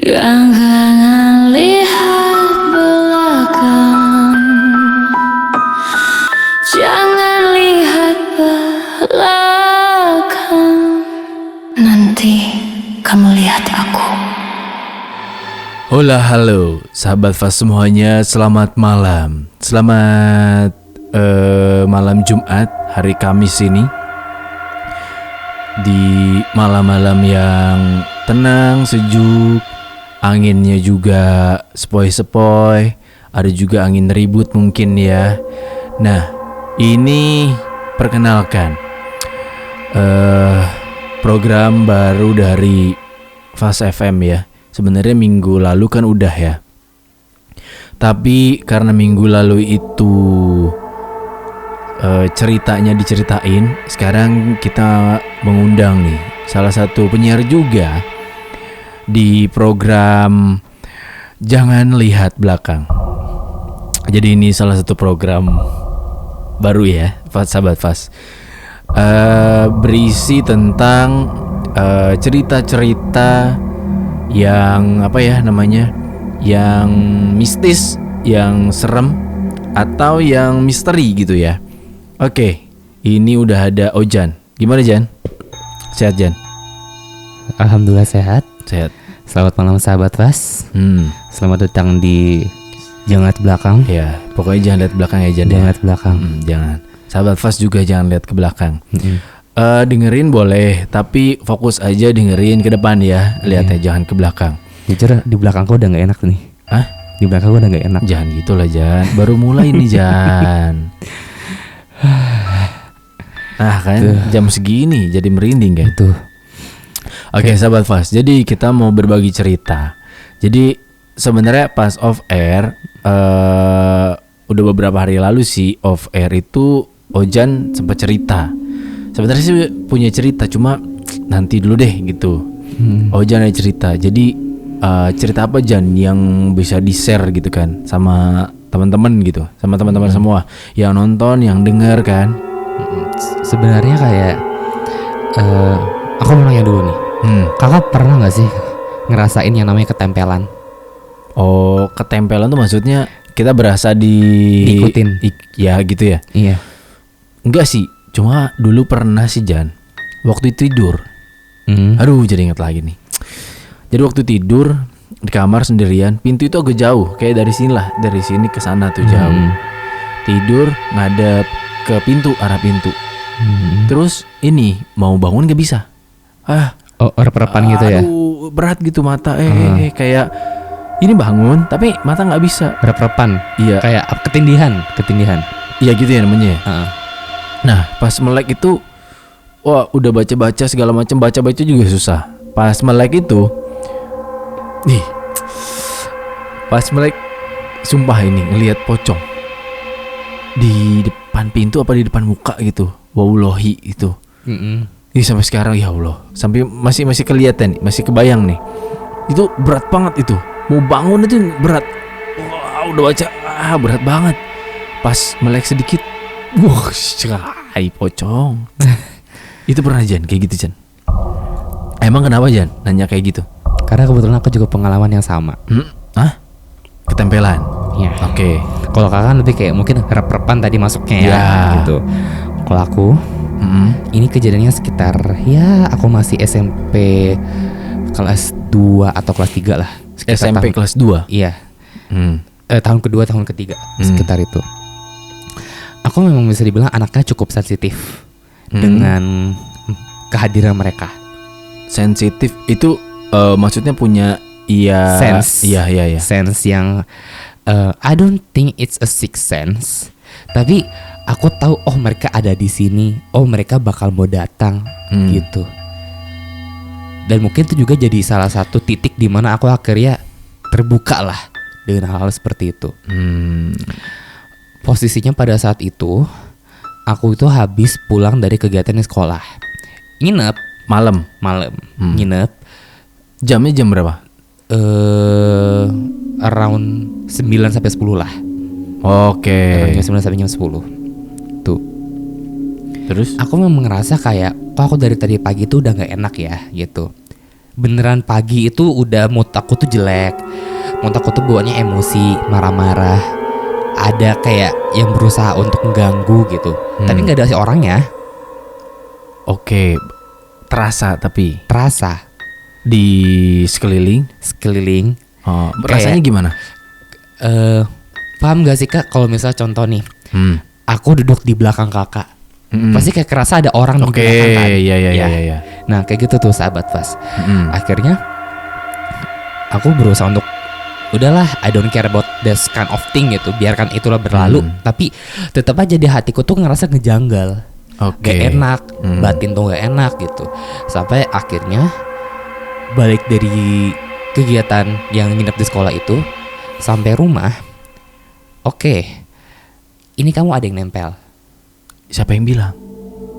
Jangan lihat belakang, jangan lihat belakang. Nanti kamu lihat aku. Hola, halo sahabat Fast semuanya, selamat malam. Selamat malam Jumat, hari Kamis ini. Di malam-malam yang tenang, sejuk, anginnya juga sepoi-sepoi, ada juga angin ribut mungkin ya. Nah, ini perkenalkan program baru dari Fast FM ya. Sebenarnya minggu lalu kan udah ya. Tapi karena minggu lalu itu ceritanya diceritain, sekarang kita mengundang nih salah satu penyiar juga di program Jangan Lihat Belakang. Jadi ini salah satu program baru ya, sahabat Fast. Berisi tentang cerita-cerita yang apa ya namanya, yang mistis, yang serem, atau yang misteri gitu ya. Oke, ini udah ada Ojan. Gimana Jan? Sehat Jan? Alhamdulillah sehat. Sehat. Selamat malam sahabat Fast. Selamat datang di Jangan Lihat Belakang. Ya, pokoknya jangan lihat belakang ya Jan. Jangan lihat belakang. Jangan. Sahabat Fast juga jangan lihat ke belakang. Dengerin boleh, tapi fokus aja dengerin ke depan ya. Lihatnya jangan ke belakang. Jujur di belakangku udah gak enak nih. Hah? Di belakangku udah gak enak. Jangan gitu lah Jan. Baru mulai nih Jan. Nah kan jam segini jadi merinding kan. Tuh. Oke sahabat Fast, jadi kita mau berbagi cerita. Jadi sebenarnya pas off air udah beberapa hari lalu sih off air itu Ojan sempat cerita. Sebenarnya sih punya cerita, cuma nanti dulu deh gitu. Ojan ada cerita. Jadi cerita apa Jan yang bisa di-share gitu kan sama teman-teman gitu, sama teman-teman semua yang nonton, yang denger kan. Sebenarnya kayak aku mau nanya dulu nih. Kakak pernah gak sih ngerasain yang namanya ketempelan? Oh, ketempelan tuh maksudnya kita berasa diikutin ya gitu ya? Iya. Enggak sih, cuma dulu pernah sih Jan, waktu tidur. Aduh jadi inget lagi nih. Jadi waktu tidur di kamar sendirian, pintu itu agak jauh, kayak dari sini lah, dari sini ke sana tuh jauh. Tidur ngadep ke pintu, arah pintu. Terus ini mau bangun gak bisa. Rep-repan gitu ya? Aduh berat gitu mata, kayak ini bangun tapi mata gak bisa. Rep-repan? Iya. Kayak ketindihan. Iya gitu ya namanya ya. Nah pas melek itu, wah udah baca-baca segala macam, baca-baca juga susah. Pas melek itu, pas melek sumpah ini ngelihat pocong di depan pintu apa di depan muka gitu. Wallahi itu. Ini sampai sekarang ya Allah, sampai masih kelihatan nih, masih kebayang nih. Itu berat banget itu. Mau bangun itu berat. Wah, udah baca, berat banget. Pas melek sedikit, pocong. Itu pernah Jan kayak gitu Jan? Emang kenapa Jan nanya kayak gitu? Karena kebetulan aku juga pengalaman yang sama. Ketempelan. Iya. Oke. Kalau kakak lebih kayak mungkin rep-repan tadi masuknya ya gitu. Kalau aku ini kejadiannya sekitar aku masih SMP kelas 2 atau kelas 3 lah. SMP kelas 2? Iya. Tahun kedua, tahun ketiga sekitar itu. Aku memang bisa dibilang anaknya cukup sensitif dengan kehadiran mereka. Sensitif itu maksudnya punya sense. Iya. Sense yang I don't think it's a sixth sense. Tapi aku tahu mereka ada di sini. Mereka bakal mau datang gitu. Dan mungkin itu juga jadi salah satu titik di mana aku akhirnya terbuka lah dengan hal-hal seperti itu. Posisinya pada saat itu aku itu habis pulang dari kegiatan di sekolah. Nginep malam. Nginep. Jamnya jam berapa? Around 9 sampai 10 lah. Oke. Jam 9 sampai jam 10. Tuh. Terus? Aku memang ngerasa kayak kok aku dari tadi pagi tuh udah gak enak ya gitu. beneran pagi itu udah mood aku tuh jelek. Mood aku tuh bawaannya emosi, marah-marah. Ada kayak yang berusaha untuk mengganggu gitu. Tapi nggak ada si orangnya. Oke. Terasa tapi Terasa di sekeliling. Oh, rasanya gimana? Paham gak sih Kak kalau misalnya contoh nih, aku duduk di belakang kakak, pasti kayak kerasa ada orang di Oke, belakang kan. iya. Nah kayak gitu tuh sahabat Fas. Akhirnya aku berusaha untuk udahlah, I don't care about this kind of thing gitu, biarkan itulah berlalu. Tapi tetap aja di hatiku tuh ngerasa ngejanggal, Oke. gak enak, batin tuh gak enak gitu. Sampai akhirnya balik dari kegiatan yang nginep di sekolah itu, sampai rumah, oke, ini kamu ada yang nempel. Siapa yang bilang?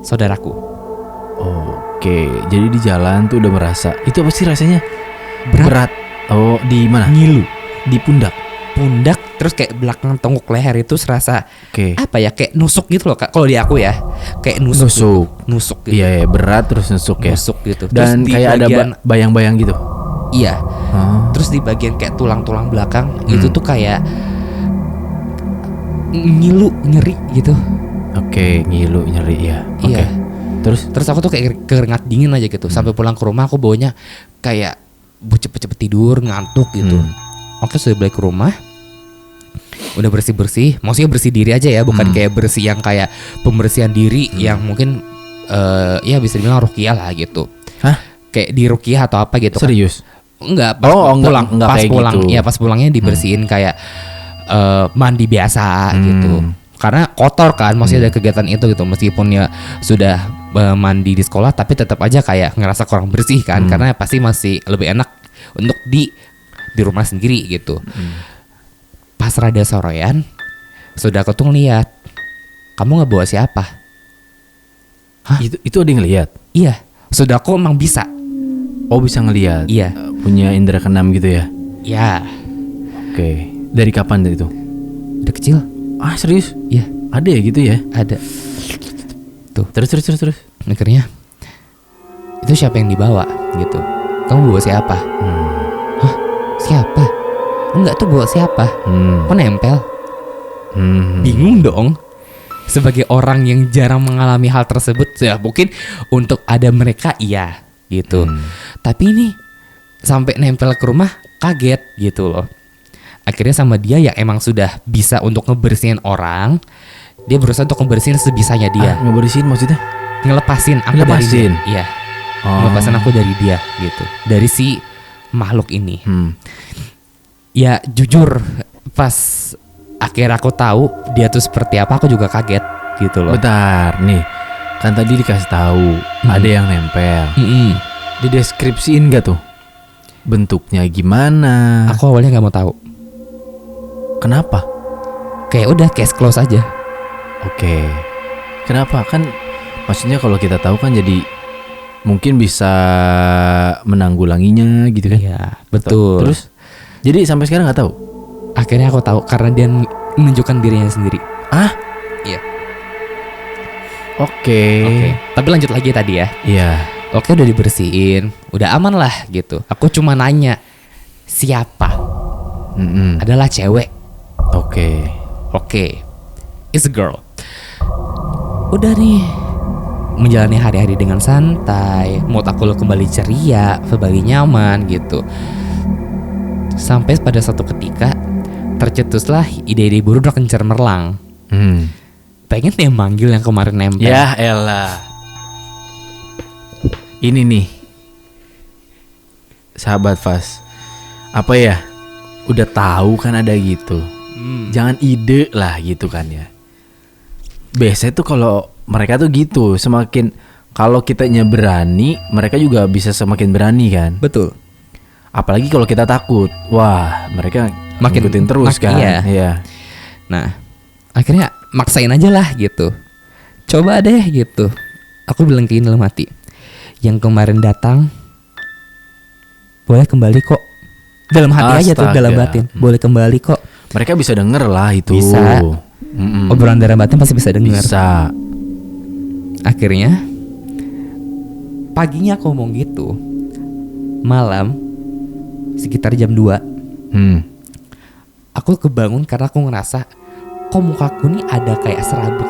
Saudaraku. Oke, jadi di jalan tuh udah merasa. Itu apa sih rasanya? Berat. Oh, di mana? Ngilu. Di pundak. Pundak, terus kayak belakang tengkuk leher itu serasa Oke. apa ya, kayak nusuk gitu loh Kak. Kalau di aku ya, kayak nusuk. Nusuk. Gitu. Nusuk gitu. Iya, berat terus nusuk ya. Nusuk gitu. Dan Terus di kayak bagian- ada bayang-bayang gitu. Iya. Oh. Terus di bagian kayak tulang-tulang belakang itu tuh kayak ngilu, nyeri gitu. Oke, ngilu, nyeri ya. Oke. Iya. Terus Aku tuh kayak keringat dingin aja gitu. Sampai pulang ke rumah aku baunya kayak cepet-cepet tidur, ngantuk gitu. Oke, sudah balik ke rumah, udah bersih-bersih. Maksudnya bersih diri aja ya, bukan kayak bersih yang kayak pembersihan diri yang mungkin ya bisa dibilang ruqyah lah gitu. Hah? Kayak di ruqyah atau apa gitu kan. serius? Enggak, Enggak pas kayak pulang. gitu. Iya, pas pulangnya dibersihin kayak mandi biasa gitu. Karena kotor kan, maksudnya ada kegiatan itu gitu. Meskipun ya sudah mandi di sekolah, tapi tetap aja kayak ngerasa kurang bersih kan. Karena pasti masih lebih enak untuk di rumah sendiri gitu. Pas rada sorean, sudah aku tuh ngeliat, kamu nggak bawa siapa? Itu ada yang ngeliat? Iya, sudah aku emang bisa. Oh, bisa ngeliat. Iya. Punya indera keenam gitu ya. Ya, Oke. Dari kapan itu? udah kecil. Ah, serius? Iya, Ada ya gitu ya? ada. Terus. Akhirnya itu siapa yang dibawa gitu? Kamu bawa siapa? Hah? Siapa? Enggak tuh bawa siapa? Kok nempel? Bingung dong. Sebagai orang yang jarang mengalami hal tersebut, ya mungkin untuk ada mereka iya gitu. Tapi ini sampai nempel ke rumah, kaget gitu loh. Akhirnya sama dia yang emang sudah bisa untuk ngebersihin orang, dia berusaha untuk ngebersihin sebisanya dia. Ngebersihin maksudnya? Ngelepasin aku Ngelepasin? dari dia. Iya. Oh. Ngelepasin aku dari dia gitu. Dari si makhluk ini. Ya jujur, pas akhirnya aku tahu dia tuh seperti apa, aku juga kaget gitu loh. Bentar, nih. Kan tadi dikasih tahu ada yang nempel. Dideskripsiin gak tuh? Bentuknya gimana? Aku awalnya nggak mau tahu. Kenapa? Kayak udah case close aja. Oke. Kenapa? Kan maksudnya kalau kita tahu kan jadi mungkin bisa menanggulanginya gitu kan? Iya, betul. Terus jadi sampai sekarang nggak tahu? Akhirnya aku tahu karena dia menunjukkan dirinya sendiri. Ah? Iya. Oke. Tapi lanjut lagi tadi ya. Iya. Oke, udah dibersihin, udah aman lah gitu. Aku cuma nanya siapa? Adalah cewek. Oke. It's a girl. Udah nih, menjalani hari-hari dengan santai, mood aku kembali ceria, kembali nyaman gitu. Sampai pada satu ketika tercetuslah ide-ide buruk udah kencer merlang. Pengen deh manggil yang kemarin nempel. Ya elah. Ini nih, sahabat Fas. Apa ya? Udah tahu kan ada gitu. Jangan ide lah gitu kan ya. Biasanya tuh kalau mereka tuh gitu, semakin kalau kitanya berani, mereka juga bisa semakin berani kan. Betul. Apalagi kalau kita takut, wah mereka Makin- ngikutin terus kan. Iya. Nah, akhirnya maksain aja lah gitu. Coba deh gitu. Aku bilang ke dalam hati, yang kemarin datang boleh kembali kok. Dalam hati aja tuh, Astaga. dalam batin. Boleh kembali kok. Mereka bisa denger lah itu. Bisa. Obrolan dalam batin pasti bisa dengar. Bisa. Akhirnya paginya aku ngomong gitu, malam sekitar jam 2 aku kebangun karena aku ngerasa kok mukaku nih ada kayak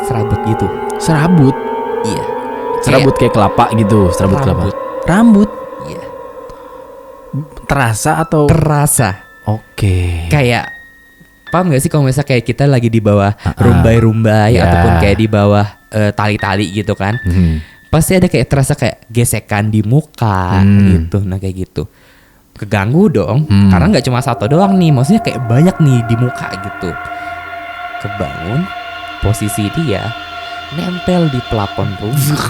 serabut gitu. Serabut. Iya. Serabut kayak kelapa gitu, serabut kelapa. Rambut. Rambut. Iya. Terasa atau? Terasa. Oke. Kayak paham gak sih kalau misalnya kayak kita lagi di bawah rumbai-rumbai Ya. ataupun kayak di bawah tali-tali gitu kan. Pasti ada kayak terasa kayak gesekan di muka gitu. Nah kayak gitu. Keganggu dong. Karena gak cuma satu doang nih. Maksudnya kayak banyak nih di muka gitu. Kebangun, posisi dia nempel di plafon rumah.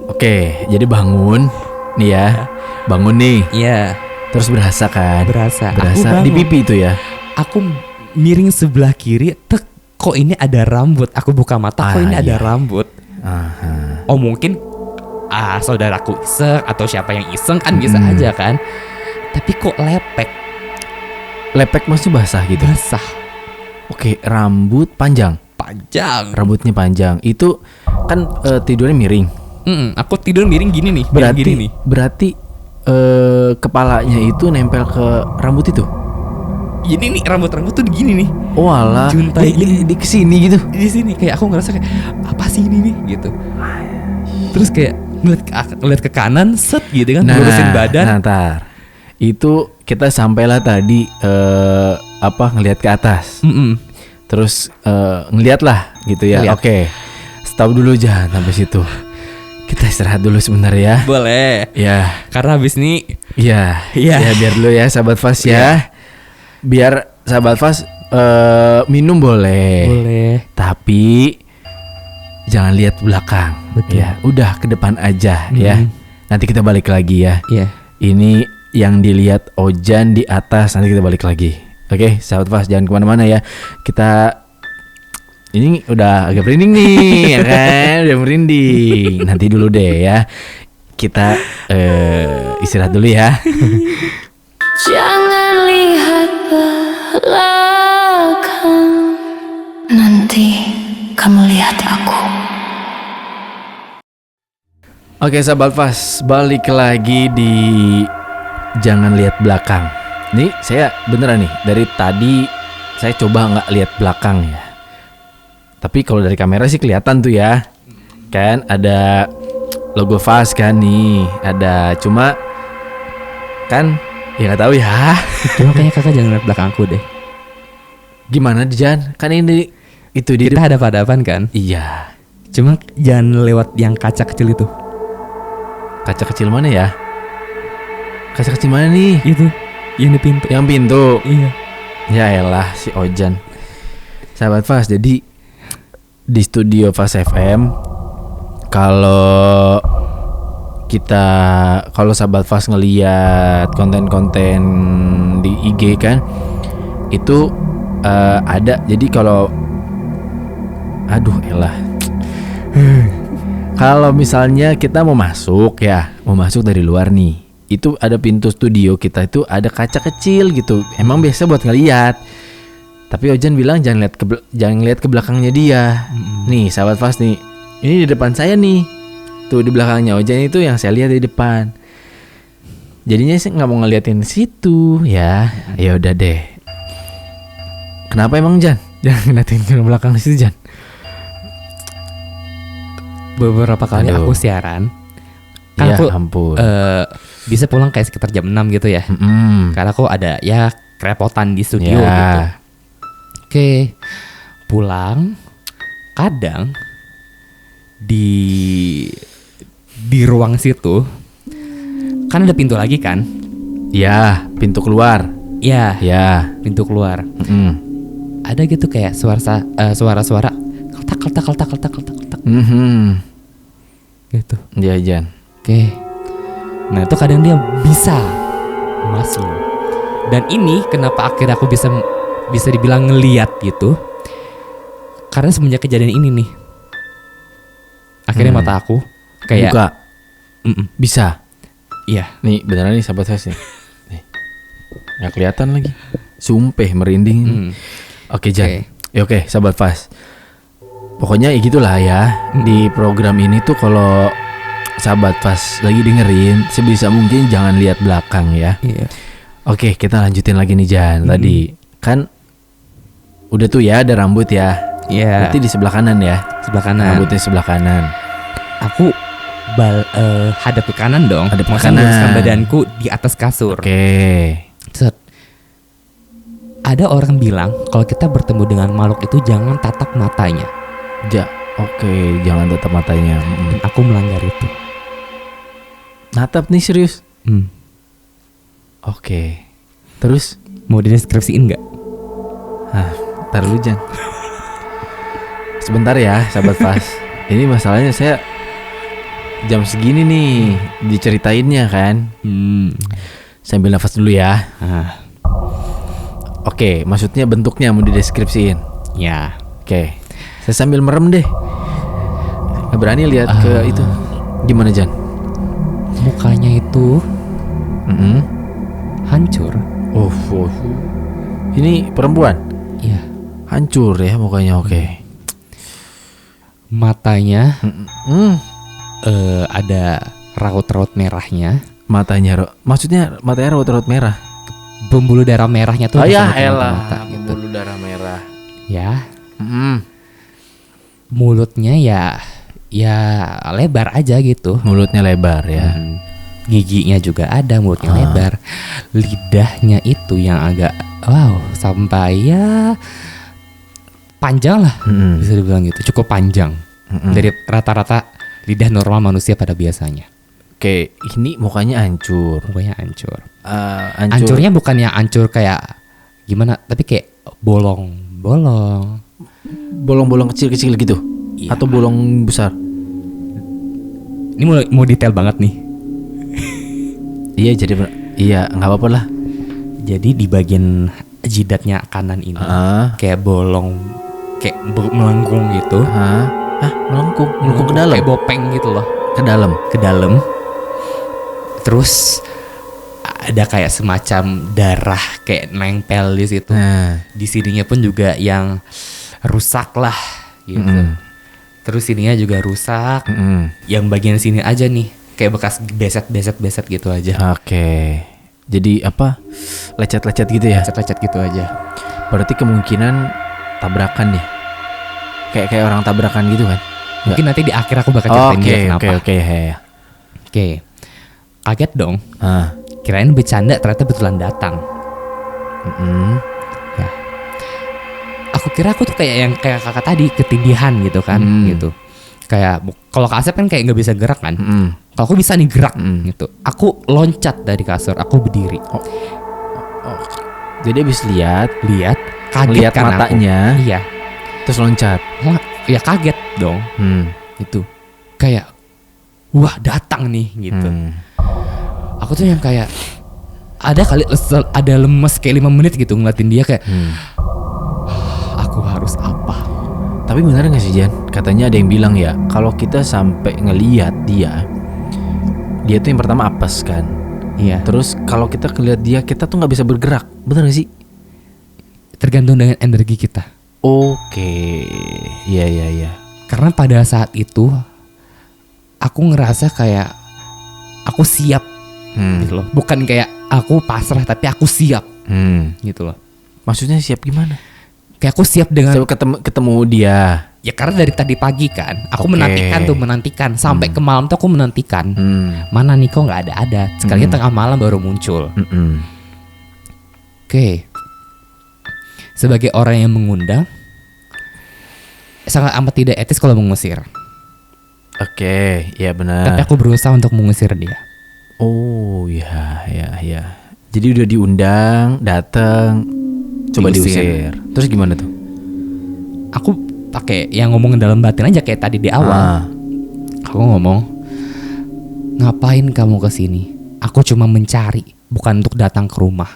Oke, jadi bangun nih ya. Bangun nih. Iya, Terus berasa kan? berasa. Berasa Aku di bangun. pipi itu ya. Aku miring sebelah kiri, tek, kok ini ada rambut. Aku buka mata, kok ini ada iya. rambut. Aha. Oh mungkin saudaraku iseng atau siapa yang iseng kan bisa aja kan. Tapi kok Lepek maksudnya basah gitu. basah, Oke, rambut panjang. panjang. Rambutnya panjang. Itu kan tidurnya miring. Aku tidur miring gini nih. Berarti gini nih. berarti kepalanya itu nempel ke rambut itu. Ini nih rambut tuh gini nih. Oh alah, Juntai di kesini gitu. Di sini kayak aku ngerasa kayak apa sih ini nih gitu. Terus kayak ngeliat ke kanan set gitu kan, lurusin badan. Nah, ntar. Itu kita sampailah tadi ngelihat ke atas. Terus ngeliat lah gitu ya. Ngeliat. Oke. Stop dulu jangan sampai situ. Kita istirahat dulu sebentar ya. Boleh. Ya. Karena habis ini Iya. Iya. Ya biar dulu ya sahabat Fas ya. Biar sahabat Fas minum boleh. boleh. Tapi jangan lihat belakang. Betul. Ya, udah ke depan aja ya. Nanti kita balik lagi ya. Iya. Ini yang dilihat Ojan di atas, nanti kita balik lagi. Oke, sahabat Fas jangan kemana-mana ya. Kita ini udah agak merinding nih, ya kan? Udah merinding. Nanti dulu deh ya. Kita istirahat dulu ya. Jangan lihat belakang, nanti kamu lihat aku. Oke, sahabat Fas, balik lagi di Jangan Lihat Belakang. Nih, saya beneran nih, dari tadi saya coba nggak lihat belakang ya. Tapi kalau dari kamera sih kelihatan tuh ya. Kan ada logo Fas kan nih, ada cuma kan ya nggak tahu ya. Cuma kayaknya kakak jangan lihat belakangku deh. Gimana Jan? Kan ini itu di Kita hadap-hadapan kan. Iya. Cuma jangan lewat yang kaca kecil itu. Kaca kecil mana ya? Kaca kecil mana nih? Itu yang di pintu. Yang pintu. Iya. Ya elah si Ojan. Sahabat Fas, jadi di studio Fas FM kalau sahabat Fas ngeliat konten-konten di IG kan itu ada. Jadi kalau kalau misalnya kita mau masuk dari luar nih, itu ada pintu studio kita itu ada kaca kecil gitu. Emang biasa buat ngeliat. Tapi Ojan bilang jangan lihat ke belakangnya dia. Nih sahabat Fas nih, ini di depan saya nih. Tuh di belakangnya Ojan itu yang saya lihat di depan. Jadinya saya nggak mau ngeliatin situ ya. Ya udah deh. Kenapa emang Jan? Jangan ngeliatin ke belakang situ Jan. Beberapa kali Aduh. aku siaran. Kan Ya aku ampun. bisa pulang kayak sekitar jam 6 gitu ya. Karena aku ada ya kerepotan di studio Ya. gitu. Oke, pulang kadang di ruang situ kan ada pintu lagi kan? Ya, pintu keluar. Ya, Ya. pintu keluar. Ada gitu kayak suara-suara keltak gitu. Ya Jan. Oke. Nah, itu kadang dia bisa masuk. Dan ini kenapa akhirnya aku bisa dibilang ngeliat gitu? Karena semenjak kejadian ini nih. Akhirnya mata aku kayak Buka. Bisa. iya. Nih beneran nih sahabat Fas nih. Nggak kelihatan lagi. Sumpah merinding. Oke Jan. Oke. Ya, oke sahabat Fas. pokoknya ya gitulah ya. Di program ini tuh kalau sahabat pas lagi dengerin, sebisa mungkin jangan lihat belakang ya. Iya. Oke, kita lanjutin lagi nih Jan. Tadi kan udah tuh ya ada rambut ya. Iya. Berarti di sebelah kanan ya. Sebelah kanan. Rambutnya sebelah kanan. Aku hadap ke kanan dong. Hadap ke Maksudnya luruskan kanan. badanku di atas kasur. Oke. Set. Ada orang bilang kalau kita bertemu dengan makhluk itu jangan tatap matanya. Oke, jangan tatap matanya. Dan aku melanggar itu. Natap nih serius. Oke. Terus? Mau dideskripsiin nggak? Ntar dulu Jan. Sebentar ya sahabat Fas. Ini masalahnya saya jam segini nih diceritainnya kan. Sambil nafas dulu ya. Oke, maksudnya bentuknya mau dideskripsiin. Ya. Oke, saya sambil merem deh. Nggak berani lihat ke itu. Gimana Jan? Mukanya itu hancur. Oh. Ini perempuan? Iya. Hancur ya mukanya. Oke. Matanya ada raut-raut merahnya. Maksudnya matanya raut-raut merah. Pembuluh darah merahnya tuh. Ya di elah, mata gitu. pembuluh darah merah. Ya. Mulutnya ya lebar aja gitu. Mulutnya lebar ya. Giginya juga ada, mulutnya lebar. Lidahnya itu yang agak sampai ya panjang lah, bisa dibilang gitu. Cukup panjang. Dari rata-rata lidah normal manusia pada biasanya. Oke, ini mukanya hancur. Mukanya hancur. Hancur. Hancurnya bukan yang hancur kayak gimana, tapi kayak bolong-bolong. Bolong-bolong kecil-kecil gitu. Iya. Atau bolong besar. Ini mau detail banget nih. Iya, nggak apa-apa lah. Jadi di bagian jidatnya kanan ini kayak bolong, kayak melengkung gitu. Melengkung ke dalam. Kayak bopeng gitu loh. Ke dalam. Ke dalam. Terus ada kayak semacam darah kayak nempel di situ. Di sininya pun juga yang rusak lah gitu. Terus sininya juga rusak. Yang bagian sini aja nih kayak bekas beset gitu aja. Oke. Jadi apa? Lecet-lecet gitu ya? Lecet-lecet gitu aja. Berarti kemungkinan tabrakan nih. Kayak orang tabrakan gitu kan? Mungkin nanti di akhir aku bakal ceritain dia kenapa. Oke. Kaget dong. Kirain bercanda, ternyata betulan datang. Ya. Aku kira aku tuh kayak kakak tadi ketindihan gitu kan, gitu. Kayak kalau Kak Asep kan kayak nggak bisa gerak kan. Kalau aku bisa nih gerak gitu. Aku loncat dari kasur, aku berdiri. Jadi abis lihat, kaget lihat kan matanya. aku. Iya. Terus loncat. Ya kaget dong. Itu kayak wah datang nih gitu. Aku tuh yang kayak ada lemes kayak 5 menit gitu ngeliatin dia kayak aku harus apa? Tapi benar nggak sih Jan? Katanya ada yang bilang ya, kalau kita sampai ngelihat dia tuh yang pertama apes kan. Iya. Terus kalau kita ngelihat dia, kita tuh nggak bisa bergerak. Benar nggak sih? Tergantung dengan energi kita. Oke. Iya. Karena pada saat itu aku ngerasa kayak aku siap gitu loh. Bukan kayak aku pasrah, tapi aku siap gitu loh. Maksudnya siap gimana? Kayak aku siap dengan ketemu dia. Ya karena dari tadi pagi kan aku Oke. menantikan sampai ke malam tuh aku menantikan. Mana nih kok nggak ada. Sekalinya tengah malam baru muncul. Oke. Sebagai orang yang mengundang, sangat amat tidak etis kalau mengusir. Oke, ya benar. Tapi aku berusaha untuk mengusir dia. Oh ya. Jadi udah diundang, datang, coba diusir. Terus gimana tuh? Aku pakai yang ngomong dalam batin aja kayak tadi di awal. Aku ngomong, ngapain kamu kesini? Aku cuma mencari, bukan untuk datang ke rumah.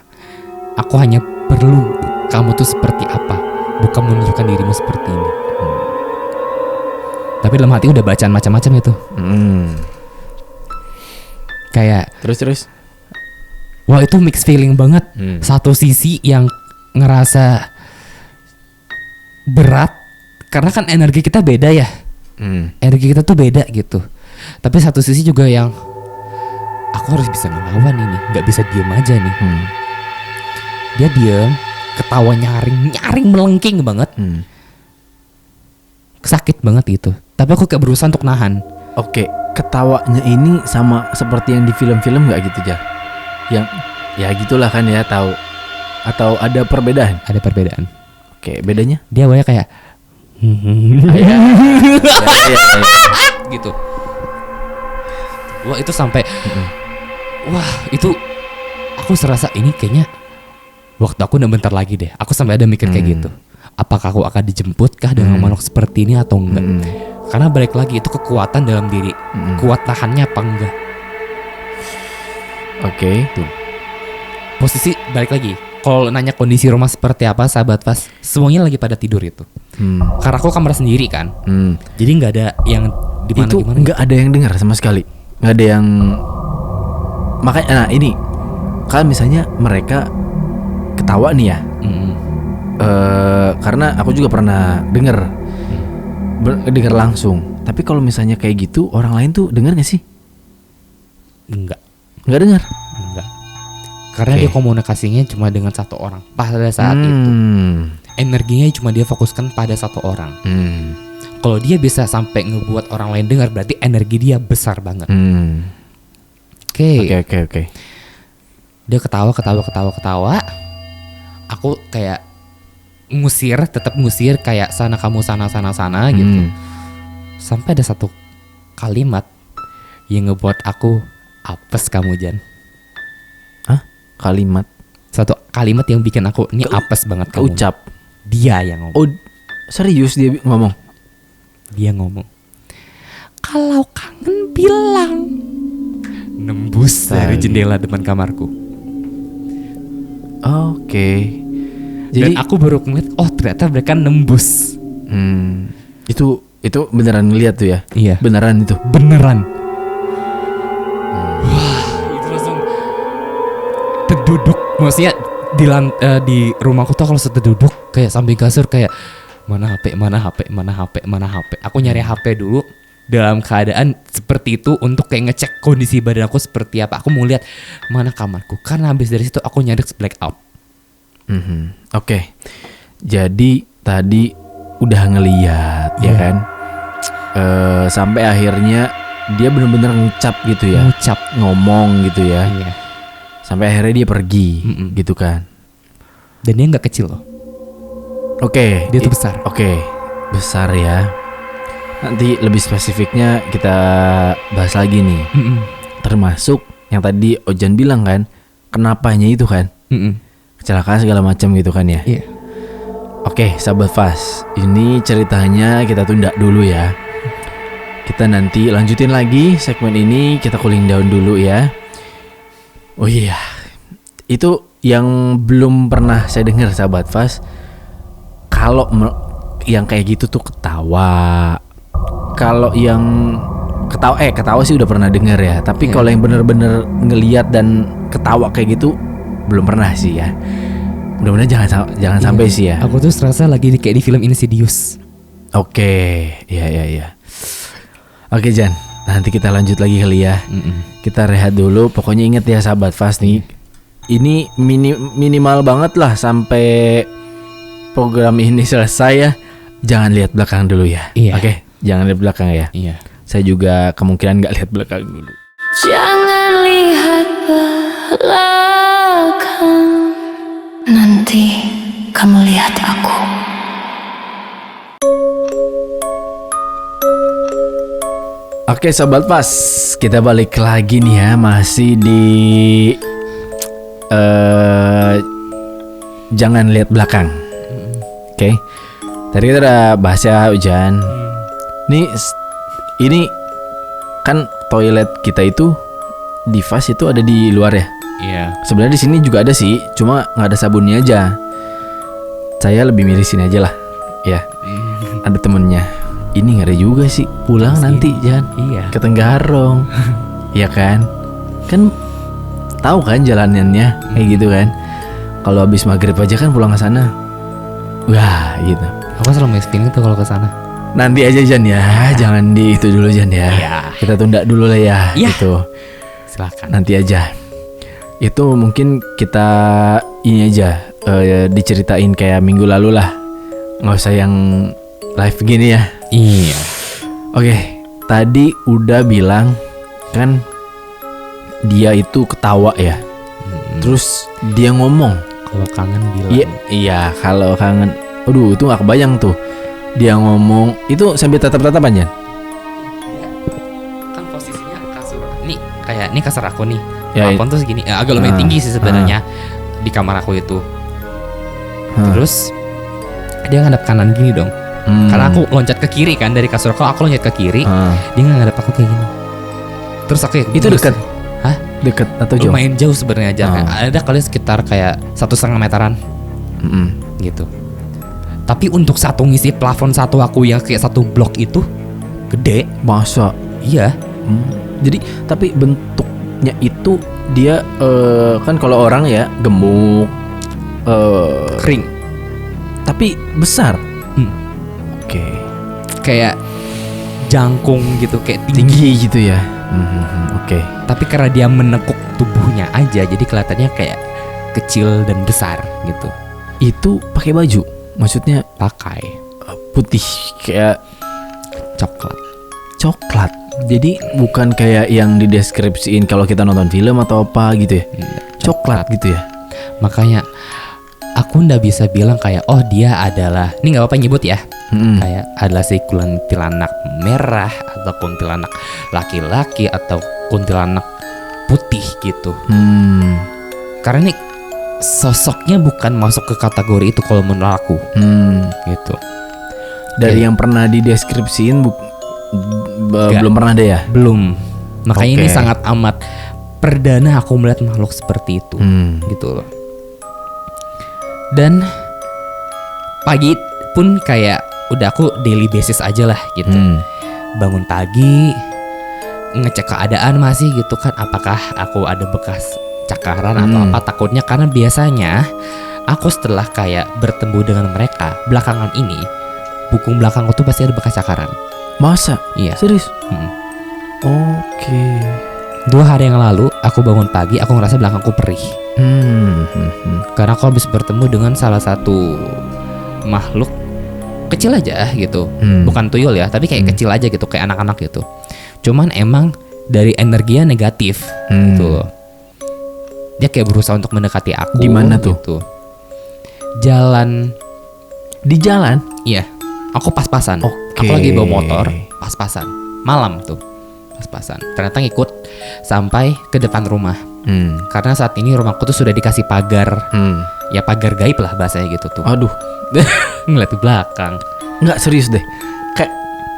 Aku hanya perlu kamu tuh seperti apa, bukan menunjukkan dirimu seperti ini. Tapi dalam hati udah bacaan macam-macam itu. Kayak Terus. wah itu mixed feeling banget. Satu sisi yang ngerasa berat karena kan energi kita beda ya. Energi kita tuh beda gitu. Tapi satu sisi juga yang aku harus bisa ngelawan ini, nggak bisa diem aja nih. Dia diem, ketawa nyaring melengking banget, sakit banget gitu. Tapi aku kayak berusaha untuk nahan. Oke, ketawanya ini sama seperti yang di film-film nggak gitu Jar? Yang ya gitulah kan ya, tahu? Atau ada perbedaan? Ada perbedaan. Oke, bedanya? Dia awalnya kayak Ya. gitu. Wah itu sampai, wah itu aku serasa ini kayaknya waktu aku udah bentar lagi deh. Aku sampai ada mikir kayak gitu. Apakah aku akan dijemputkah dengan makhluk seperti ini atau enggak? Karena balik lagi itu kekuatan dalam diri. Kuat tahannya apa enggak? Oke. Tuh. Posisi balik lagi. Kalau nanya kondisi rumah seperti apa, sahabat Fas, semuanya lagi pada tidur itu. Karena aku kamar sendiri kan. Jadi nggak ada yang dimana itu gimana. Nggak ada yang dengar sama sekali. Nggak ada yang. Makanya, nah ini kalau misalnya mereka ketawa nih ya. Karena aku juga pernah dengar langsung. Tapi kalau misalnya kayak gitu, orang lain tuh dengar nggak sih? Enggak Nggak dengar. Karena dia komunikasinya cuma dengan satu orang pada saat itu. Energinya cuma dia fokuskan pada satu orang. Kalau dia bisa sampai ngebuat orang lain dengar, berarti energi dia besar banget. Oke. Dia ketawa. Aku kayak tetap ngusir kayak sana kamu sana gitu. Sampai ada satu kalimat yang ngebuat aku apes kamu Jan. Kalimat. Satu kalimat yang bikin aku ini apes banget kamu. Ucap. Dia yang ngomong. Oh, serius dia ngomong? Dia ngomong. Kalau kangen bilang. Nembus dari jendela depan kamarku. Oke. Dan aku baru ngeliat, oh ternyata mereka nembus. Itu beneran ngeliat tuh ya? Iya. Beneran itu? Beneran. Wah, itu langsung terduduk. Maksudnya di rumahku tuh kalau seterduduk kayak samping kasur kayak mana HP. Aku nyari HP dulu dalam keadaan seperti itu untuk kayak ngecek kondisi badan aku seperti apa. Aku mau lihat mana kamarku. Karena habis dari situ aku nyaris black out. Oke. Jadi tadi udah ngeliat ya kan? Sampai akhirnya dia benar-benar ngucap gitu ya. Ngomong gitu ya. Iya. Sampai akhirnya dia pergi gitu kan. Dan dia gak kecil loh. Oke. Dia tuh besar. Oke. Besar ya. Nanti lebih spesifiknya kita bahas lagi nih. Termasuk yang tadi Ojan bilang kan, kenapanya itu kan. Kecelakaan segala macam gitu kan ya. Iya. Oke, sahabat Fas, ini ceritanya kita tunda dulu ya. Kita nanti lanjutin lagi segmen ini, kita cooling down dulu ya. Oh iya, itu yang belum pernah saya dengar sahabat Fas. Kalau yang kayak gitu tuh ketawa. Kalau yang ketawa sih udah pernah dengar ya. Tapi kalau yang bener-bener ngelihat dan ketawa kayak gitu belum pernah sih ya. Mudah-mudahan jangan sampai sih ya. Aku tuh serasa lagi kayak di film Insidious. Oke, iya. Oke Jan, nanti kita lanjut lagi kali ya. Kita rehat dulu. Pokoknya inget ya sahabat Fas nih, ini minimal banget lah sampai program ini selesai ya. Jangan lihat belakang dulu ya. Iya. Oke, jangan lihat belakang ya. Iya. Saya juga kemungkinan nggak lihat belakang dulu. Jangan lihat belakang, nanti kamu lihat aku. Oke sahabat Fas, kita balik lagi nih ya, masih di jangan lihat belakang. Oke. Tadi kita udah bahas ya Ujan. Ini kan toilet kita itu di Fas itu ada di luar ya. Iya. Sebenarnya di sini juga ada sih, cuma nggak ada sabunnya aja. Saya lebih milih sini aja lah, ya. Ada temennya. Ini ngeri juga sih, pulang nanti Jan. Iya. Ke Tenggarong. Iya kan? Kan tahu kan jalanannya kayak gitu kan. Kalau habis maghrib aja kan pulang ke sana. Wah, gitu. Aku selalu mixed feeling tuh kalau ke sana. Nanti aja Jan ya, jangan di itu dulu Jan ya. Iya. Kita tunda dulu lah ya, Iya. gitu. Silakan. Nanti aja. Itu mungkin kita ini aja diceritain kayak minggu lalu lah. Nggak usah yang live gini ya. Iya. Oke, tadi udah bilang kan dia itu ketawa ya. Terus dia ngomong. Kalau kangen bilang. Iya, kalau kangen. Aduh, itu nggak kebayang tuh. Dia ngomong itu sambil tatap-tatapan ya. Kan posisinya kasur. Nih kayak ini kasur aku nih. Ya, Plafon tuh segini. Agak lumayan tinggi sih sebenarnya di kamar aku itu. Terus dia ngadep kanan gini dong. Karena aku loncat ke kiri kan dari kasur aku loncat ke kiri. Dia ngadep aku kayak gini. Terus aku ya, Itu dekat. Hah? Dekat atau jauh? Lumayan jauh sebenarnya jaraknya. Ada kali sekitar kayak 1,5 meteran gitu. Tapi untuk satu ngisi plafon satu aku yang kayak satu blok itu gede. Masa? Iya. Jadi tapi bentuknya itu dia kan kalau orang ya gemuk, Kering. tapi besar. Oke. Kayak jangkung gitu, kayak tinggi. Tinggi gitu ya. Oke. Tapi karena dia menekuk tubuhnya aja, jadi kelihatannya kayak kecil dan besar gitu. Itu pakai baju? Maksudnya Pakai putih kayak coklat. Jadi bukan kayak yang dideskripsiin kalau kita nonton film atau apa gitu ya. Coklat gitu ya. Makanya aku ndak bisa bilang kayak oh dia adalah, ini nggak apa-apa nyebut ya, kayak adalah si kuntilanak merah atau kuntilanak laki-laki atau kuntilanak putih gitu. Karena ini sosoknya bukan masuk ke kategori itu kalau menurut aku. Gitu. Dari yang pernah dideskripsiin belum pernah ada ya? Belum. Makanya ini Oke. sangat amat perdana aku melihat makhluk seperti itu. Gitu loh. Dan pagi pun kayak udah aku daily basis aja lah gitu. Bangun pagi, ngecek keadaan masih gitu kan, apakah aku ada bekas cakaran atau apa, takutnya karena biasanya aku setelah kayak bertemu dengan mereka belakangan ini, punggung belakangku tuh pasti ada bekas cakaran. Masa? Iya. Serius? Oke. 2 hari yang lalu aku bangun pagi, aku ngerasa belakangku perih. Karena aku habis bertemu dengan salah satu makhluk kecil aja gitu. Bukan tuyul ya, tapi kayak kecil aja gitu, kayak anak-anak gitu. Cuman emang dari energinya negatif gitu loh. Dia kayak berusaha untuk mendekati aku. Di mana tuh? Gitu. Jalan. Di jalan? Iya. Aku pas-pasan. Oke. Aku lagi bawa motor, pas-pasan. Malam tuh. Pas-pasan. Ternyata ngikut sampai ke depan rumah. Karena saat ini rumahku tuh sudah dikasih pagar. Ya pagar gaib lah bahasanya gitu tuh. Aduh. Ngeliat ke belakang. Nggak, serius deh.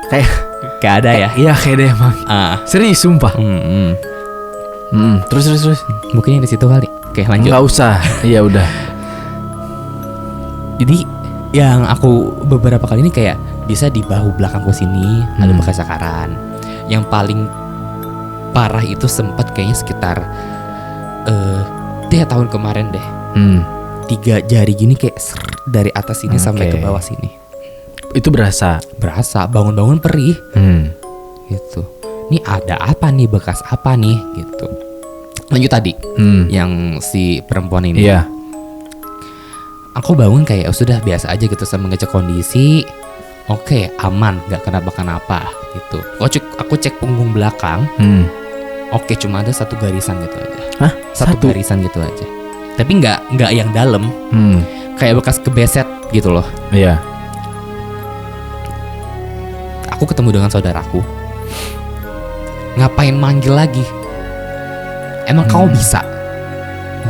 Kayak Kayak ada ya. iya kayak deh emang. Serius sumpah. Terus. Mungkin yang di situ kali. Oke, lanjut. Nggak usah. Iya udah. Jadi yang aku beberapa kali ini kayak bisa di bahu belakangku sini ada bekas cakaran. Yang paling parah itu sempat kayaknya sekitar tahun kemarin deh. 3 jari gini kayak dari atas sini sampai ke bawah sini. Itu berasa. Bangun-bangun perih. Gitu. Ini ada apa nih, bekas apa nih gitu. Lanjut tadi yang si perempuan ini. Iya. Aku bangun kayak sudah biasa aja gitu, sama ngecek kondisi. Oke, aman, nggak kenapa-kenapa gitu. Aku cek punggung belakang. Oke, cuma ada 1 garisan gitu aja. Hah? Satu garisan gitu aja. Tapi nggak yang dalam. Kayak bekas kebeset gitu loh. Iya. Aku ketemu dengan saudaraku. Ngapain manggil lagi? Emang kamu bisa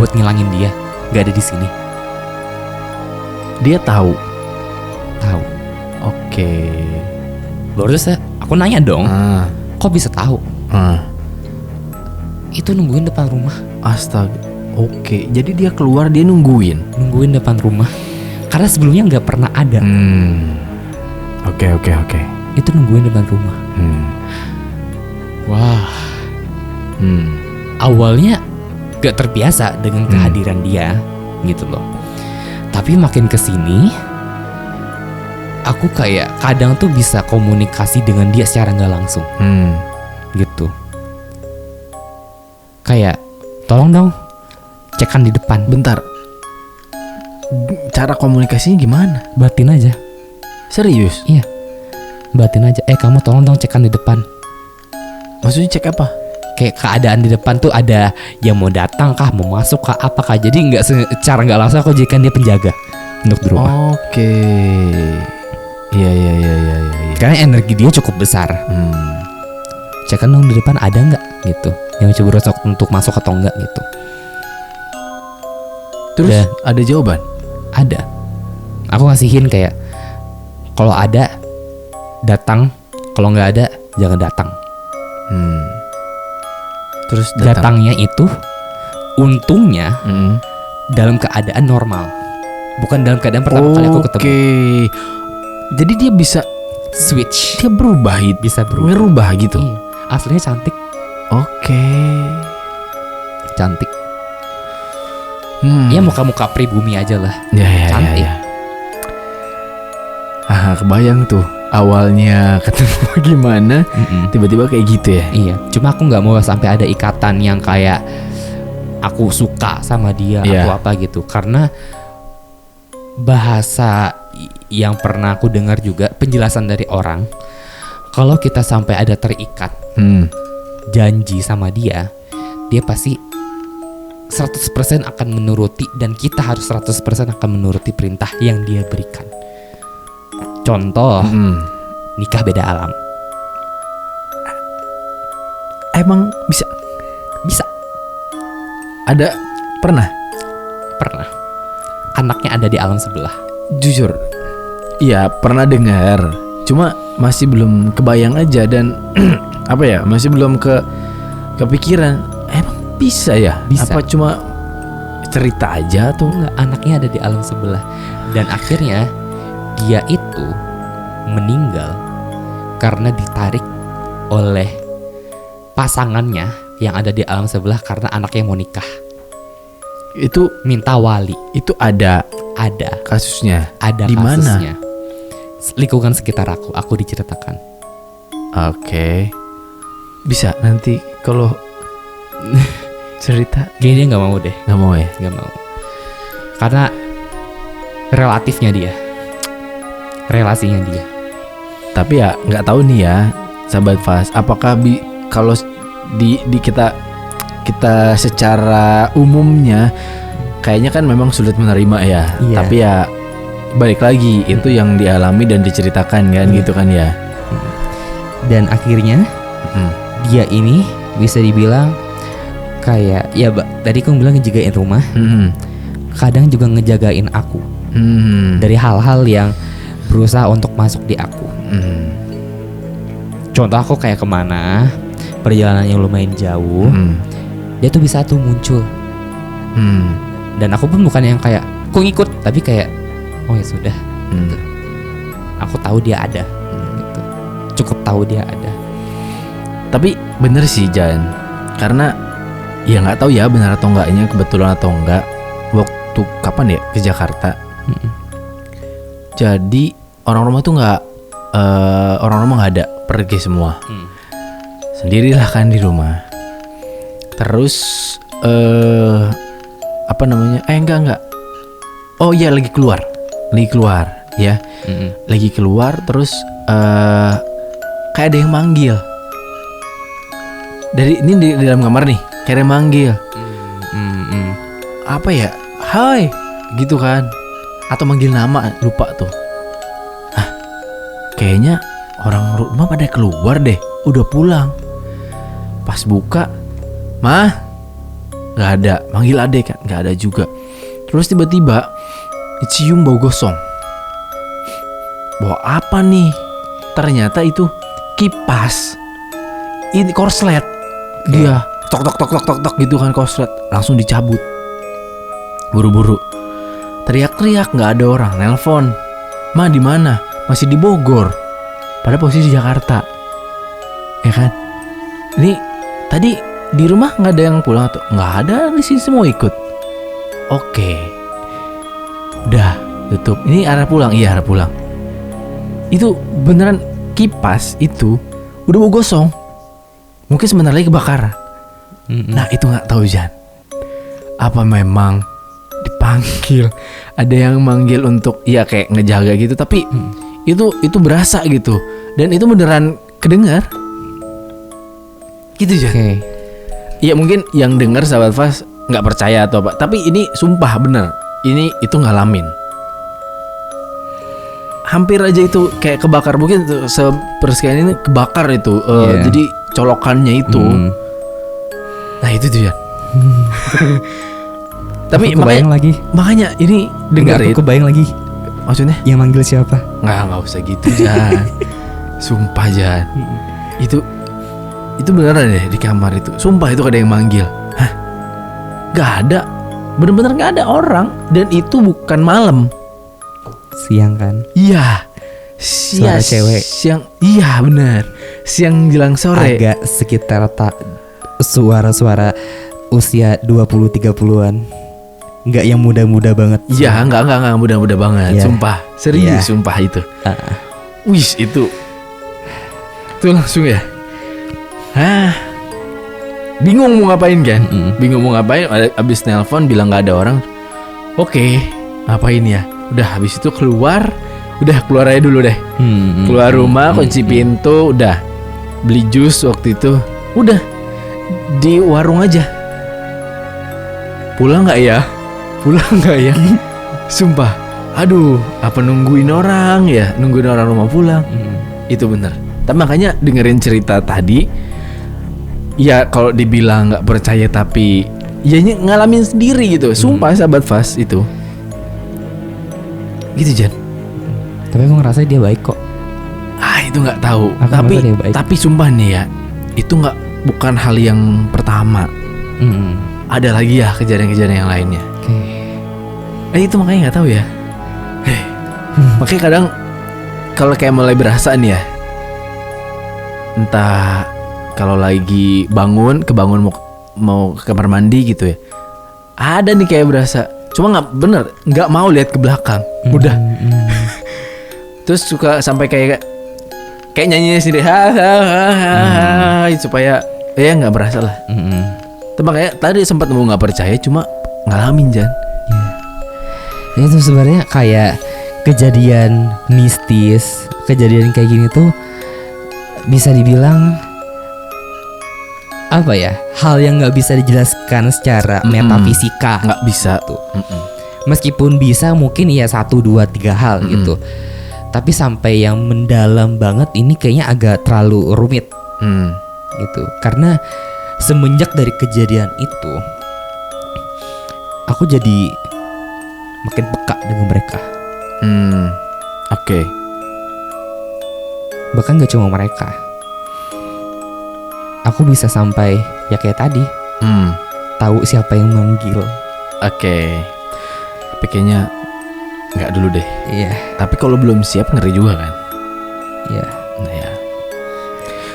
buat ngilangin dia? Gak ada di sini. Dia tahu. Tahu. Oke. Baru terus aku nanya dong. Kok bisa tahu? Itu nungguin depan rumah. Astaga. Oke. Jadi dia keluar, dia nungguin. Nungguin depan rumah. Karena sebelumnya nggak pernah ada. Oke. Itu nungguin depan rumah. Wah. Awalnya gak terbiasa dengan kehadiran dia gitu loh. Tapi makin kesini aku kayak kadang tuh bisa komunikasi dengan dia secara nggak langsung gitu. Kayak tolong dong cekan di depan. Bentar. Cara komunikasinya gimana? Batin aja. Serius? Iya. Batin aja. Kamu tolong dong cekan di depan. Maksudnya cek apa? Kayak keadaan di depan tuh ada yang mau datang kah, mau masuk kah, apakah. Jadi nggak secara nggak langsung aku jadikan dia penjaga untuk di rumah. Oke. Iya. Karena energi dia cukup besar. Cekan dong di depan ada nggak gitu. Yang coba berusaha untuk masuk atau enggak gitu. Terus Dan ada jawaban? ada. Aku ngasihin kayak kalau ada datang, kalau nggak ada jangan datang. Terus datang. Datangnya itu untungnya dalam keadaan normal, bukan dalam keadaan pertama kali aku ketemu. Oke. Jadi dia bisa Switch, dia berubah gitu. bisa berubah. Ngerubah gitu. Iya. Aslinya cantik, Oke. cantik. Ya muka-muka pribumi aja lah. Ya. Cantik. Kebayang tuh awalnya ketemu gimana, tiba-tiba kayak gitu ya. Iya. Cuma aku nggak mau sampai ada ikatan yang kayak aku suka sama dia atau apa gitu. Karena bahasa yang pernah aku dengar juga penjelasan dari orang, kalau kita sampai ada terikat janji sama dia, dia pasti 100% akan menuruti, dan kita harus 100% akan menuruti perintah yang dia berikan. Contoh, nikah beda alam. Emang bisa? Bisa. Ada pernah? Pernah. Anaknya ada di alam sebelah. Jujur, iya pernah dengar. Cuma masih belum kebayang aja dan apa ya? Masih belum kepikiran. Emang bisa ya? Bisa. Apa cuma cerita aja tuh? Enggak, anaknya ada di alam sebelah. Dan akhirnya dia itu meninggal karena ditarik oleh pasangannya yang ada di alam sebelah karena anaknya mau nikah. Itu Minta wali. ada Ada kasusnya. Ada Di mana? kasusnya. Lingkungan sekitar aku diceritakan. Oke. Bisa nanti kalau cerita. Gini dia nggak mau deh, Nggak mau ya? nggak mau. Karena relatifnya dia, relasinya dia. Tapi ya nggak tahu nih ya, sahabat Fas. Apakah kalau di kita secara umumnya kayaknya kan memang sulit menerima ya. Iya. Tapi ya balik lagi itu yang dialami dan diceritakan kan gitu kan ya. Dan akhirnya dia ini bisa dibilang kayak ya tadi aku bilang ngejagain rumah, kadang juga ngejagain aku dari hal-hal yang berusaha untuk masuk di aku. Contoh aku kayak kemana, perjalanan yang lumayan jauh, dia tuh bisa tuh muncul. Dan aku pun bukan yang kayak kok ngikut, tapi kayak oh ya sudah, gitu. Aku tahu dia ada, gitu. Cukup tahu dia ada. Tapi bener sih Jan, karena ya nggak tahu ya benar atau enggaknya, kebetulan atau enggak. Waktu kapan ya ke Jakarta? Jadi orang rumah tuh nggak ada, pergi semua. Sendirilah kan di rumah. Terus apa namanya? Enggak. Oh iya lagi keluar ya. Lagi keluar terus kayak ada yang manggil. Ini di dalam kamar nih, kayak ada yang manggil. Apa ya? Hai, gitu kan? Atau manggil nama, lupa tuh. Kayaknya orang rumah pada keluar deh, udah pulang. Pas buka, mah, nggak ada. Manggil adek kan, nggak ada juga. Terus tiba-tiba cium bau gosong. Bau apa nih? Ternyata itu kipas. Ini korslet. Dia tok gitu kan korslet. Langsung dicabut. Buru-buru. Teriak-teriak nggak ada orang. Nelpon. Ma di mana? Masih di Bogor. Pada posisi Jakarta. Ya kan? Ini tadi di rumah nggak ada yang pulang atau nggak ada, di sini semua ikut. Oke. Udah tutup. Ini arah pulang. Iya arah pulang. Itu beneran kipas itu udah mau gosong. Mungkin sebentar lagi kebakaran. Nah itu nggak tahu Jan. Apa memang dipanggil? Ada yang manggil untuk ya kayak ngejaga gitu. Tapi itu berasa gitu. Dan itu beneran kedengar. Gitu Jan. Oke. Ya mungkin yang dengar sahabat Fas nggak percaya atau apa. Tapi ini sumpah bener. Ini itu ngalamin. Hampir aja itu kayak kebakar. Mungkin sepersekian ini kebakar itu. Jadi colokannya itu. Nah itu tuh ya. Tapi Aku kebayang lagi. makanya ini Enggak, dengerin. aku kebayang lagi. Maksudnya? Yang manggil siapa? Nggak usah gitu Jan. Sumpah Jan. Itu beneran deh di kamar itu. Sumpah itu ada yang manggil. Hah? Gak ada. Bener-bener gak ada orang. Dan itu bukan malam. Siang kan? Iya. Suara cewek. Siang. Iya bener. Siang jelang sore. Agak sekitar suara-suara usia 20-30an. Enggak yang muda-muda banget. Iya enggak mudah-mudah banget. Iya. Sumpah. Serius Iya. sumpah itu. Ah. Wih itu langsung ya. Hah. Bingung mau ngapain kan? Bingung mau ngapain. Abis nelpon bilang gak ada orang. Oke, ngapain ya? Udah habis itu keluar. Udah keluar aja dulu deh. Keluar rumah, kunci pintu. Udah beli jus waktu itu. Udah di warung aja. Pulang gak ya? Pulang gak ya? Sumpah. Aduh, apa nungguin orang ya? Nungguin orang rumah pulang. Itu bener. Tapi makanya dengerin cerita tadi. Ya kalau dibilang gak percaya tapi ya ngalamin sendiri gitu. Sumpah sahabat Fas itu. Gitu Jan. Tapi aku ngerasa dia baik kok. Itu gak tahu. Aku Tapi ngerasa dia baik. tapi sumpah nih ya. Itu bukan hal yang pertama. Ada lagi ya kejadian-kejadian yang lainnya. Oke. Itu makanya nggak tahu ya. Makanya kadang kalau kayak mulai berasa nih ya, entah kalau lagi kebangun mau ke kamar mandi gitu ya, ada nih kayak berasa. Cuma nggak mau lihat ke belakang. Udah. Terus suka sampai kayak nyanyinya sendiri, supaya ya nggak berasa lah. Tapi makanya tadi sempat mau nggak percaya, cuma ngalamin Jan. Ya itu sebenarnya kayak kejadian mistis, kejadian kayak gini tuh bisa dibilang apa ya? Hal yang nggak bisa dijelaskan secara metafisika. Nggak bisa tuh. Meskipun bisa mungkin ya 1, 2, 3 hal gitu. Tapi sampai yang mendalam banget ini kayaknya agak terlalu rumit. Gitu. Karena semenjak dari kejadian itu aku jadi makin peka dengan mereka. Oke. Bahkan gak cuma mereka. Aku bisa sampai ya kayak tadi tahu siapa yang manggil. Oke. Tapi kayaknya nggak dulu deh. Iya. Tapi kalau belum siap ngeri juga kan. Iya. Nah ya.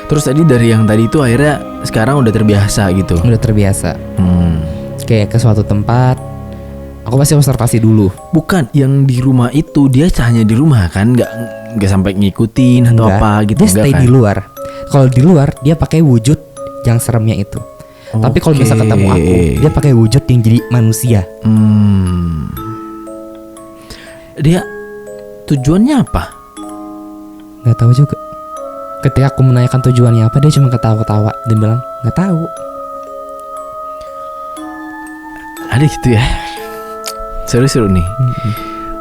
Terus tadi dari yang tadi itu akhirnya sekarang udah terbiasa gitu. Udah terbiasa. Kayak ke suatu tempat, aku pasti observasi dulu. Bukan yang di rumah itu, dia hanya di rumah kan, nggak sampai ngikutin atau Enggak. apa gitu. Dia stay kan? di luar. Kalau di luar dia pakai wujud yang seremnya itu. Tapi kalau bisa ketemu aku, dia pakai wujud yang jadi manusia. Dia tujuannya apa? Nggak tahu juga. Ketika aku menanyakan tujuannya apa, dia cuma ketawa-ketawa dan bilang nggak tahu. Ada gitu ya. Seru-seru nih.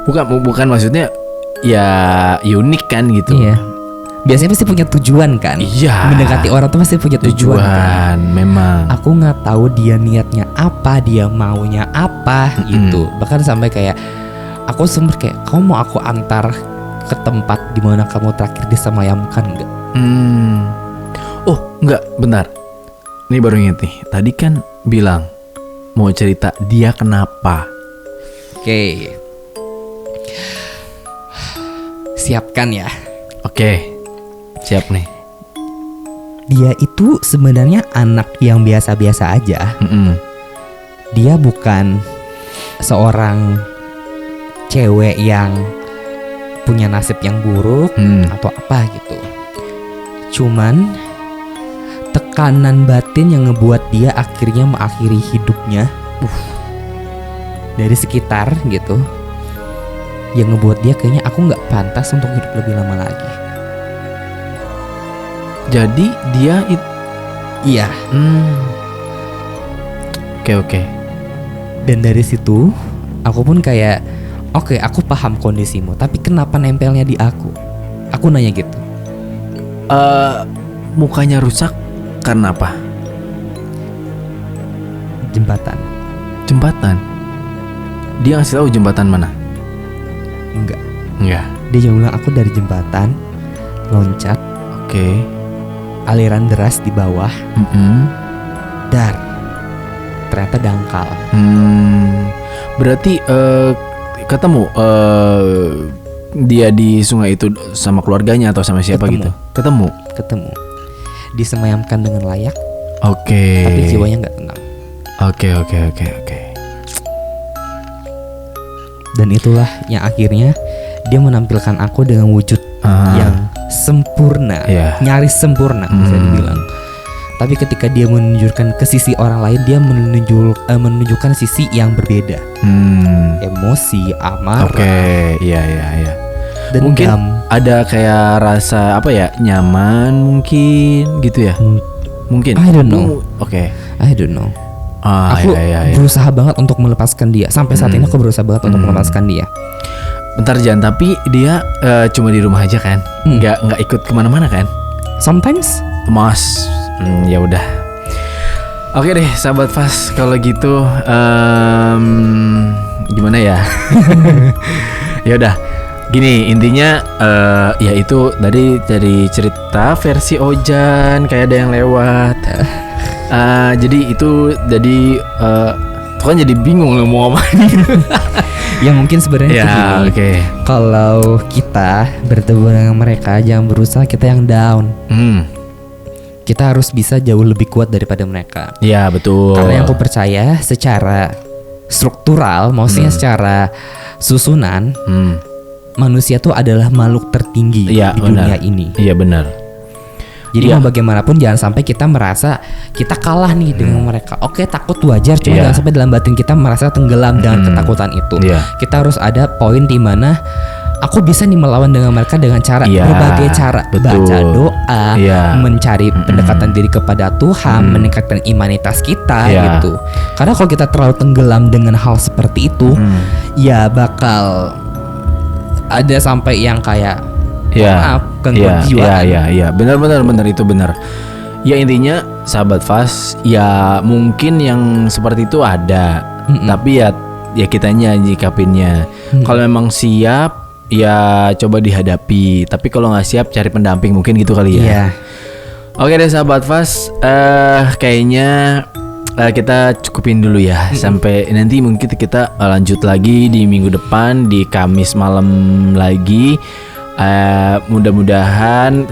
Bukan maksudnya ya unik kan gitu. Iya. Biasanya pasti punya tujuan kan. Iya. Mendekati orang tuh pasti punya tujuan kan? Memang. Aku nggak tahu dia niatnya apa, dia maunya apa gitu. Bahkan sampai kayak aku sempet kayak, kamu mau aku antar ke tempat di mana kamu terakhir disemayamkan nggak? Oh enggak, bentar. Ini baru inget nih. Tadi kan bilang mau cerita dia kenapa. Oke. Siapkan ya. Oke. Siap nih. Dia itu sebenarnya anak yang biasa-biasa aja. Dia bukan seorang cewek yang punya nasib yang buruk atau apa gitu. Cuman tekanan batin yang ngebuat dia akhirnya mengakhiri hidupnya dari sekitar gitu, yang ngebuat dia kayaknya aku nggak pantas untuk hidup lebih lama lagi. Jadi dia Iya. Oke. Dan dari situ aku pun kayak oke, aku paham kondisimu, tapi kenapa nempelnya di aku? Aku nanya gitu. Mukanya rusak karena apa? Jembatan. Dia ngasih tahu jembatan mana? Enggak. Enggak. Dia cuma bilang aku dari jembatan loncat, Oke. aliran deras di bawah, dar. Ternyata dangkal. Berarti ketemu dia di sungai itu sama keluarganya atau sama siapa Ketemu. gitu? Ketemu. Disemayamkan dengan layak, Oke. tapi jiwanya nggak tenang. Oke. Dan itulah yang akhirnya dia menampilkan aku dengan wujud yang sempurna, Iya. nyaris sempurna bisa dibilang. Tapi ketika dia menunjukkan ke sisi orang lain, dia menunjukkan sisi yang berbeda. Emosi, amarah, Oke, iya. dendam. Mungkin ada kayak rasa apa ya, nyaman mungkin gitu ya. Mungkin. I don't know. Oke. I don't know. Aku Iya. berusaha banget untuk melepaskan dia. Sampai saat ini aku berusaha banget untuk melepaskan dia. Bentar Jan, tapi dia cuma di rumah aja kan? Nggak ikut kemana-mana kan? Sometimes. Mas, ya udah. Oke deh, sahabat Fas, kalau gitu gimana ya? Ya udah, gini intinya ya itu dari cerita versi Ojan kayak ada yang lewat. Jadi itu tuh kan jadi bingung mau ngapain. Ya mungkin sebenarnya Ya, tuh gini. oke. Kalau kita bertemu dengan mereka, jangan berusaha kita yang down. Kita harus bisa jauh lebih kuat daripada mereka. Ya betul. Karena yang aku percaya secara struktural, maksudnya secara susunan, manusia tuh adalah makhluk tertinggi Iya, di benar. dunia ini. Iya benar. Jadi Iya. mau bagaimanapun jangan sampai kita merasa kita kalah nih dengan mereka. Oke, takut wajar, cuma Iya. jangan sampai dalam batin kita merasa tenggelam dengan ketakutan itu. Iya. Kita harus ada poin di mana aku bisa nih melawan dengan mereka dengan cara Iya, berbagai cara, betul. baca doa, Iya. mencari pendekatan diri kepada Tuhan, meningkatkan imanitas kita Iya. gitu. Karena kalau kita terlalu tenggelam dengan hal seperti itu, ya bakal ada sampai yang kayak maaf, gangguan kejiwaan. Iya, benar itu benar. Ya intinya sahabat Fas, ya mungkin yang seperti itu ada, tapi ya kitanya nyikapinnya. Kalau memang siap, ya coba dihadapi. Tapi kalau nggak siap, cari pendamping mungkin gitu kali ya. Iya. Oke deh sahabat Fas, kayaknya kita cukupin dulu ya. Sampai nanti mungkin kita lanjut lagi di minggu depan di Kamis malam lagi. Mudah-mudahan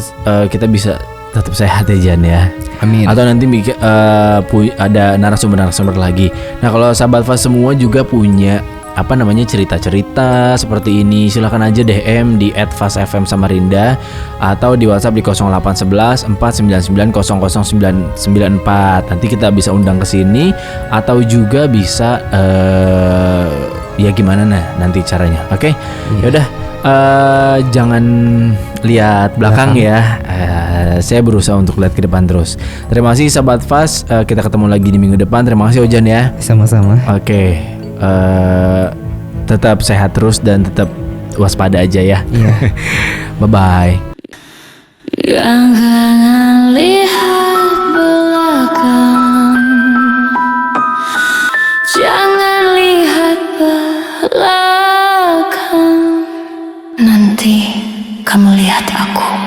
kita bisa tetap sehat ya Jan ya. Amin. Atau nanti ada narasumber lagi. Nah kalau sahabat Fas semua juga punya cerita-cerita seperti ini, silahkan aja DM di @fasfm Samarinda atau di WhatsApp di 0811 499 00994. Nanti kita bisa undang ke sini atau juga bisa ya gimana nanti caranya. Oke? Yaudah, jangan lihat belakang ya. Saya berusaha untuk lihat ke depan terus. Terima kasih sahabat Fas, kita ketemu lagi di minggu depan. Terima kasih Ojan ya. Sama-sama. Oke, tetap sehat terus dan tetap waspada aja ya. Iya. Bye-bye. Jangan lihat belakang, jangan lihat belakang. Nanti kamu lihat aku.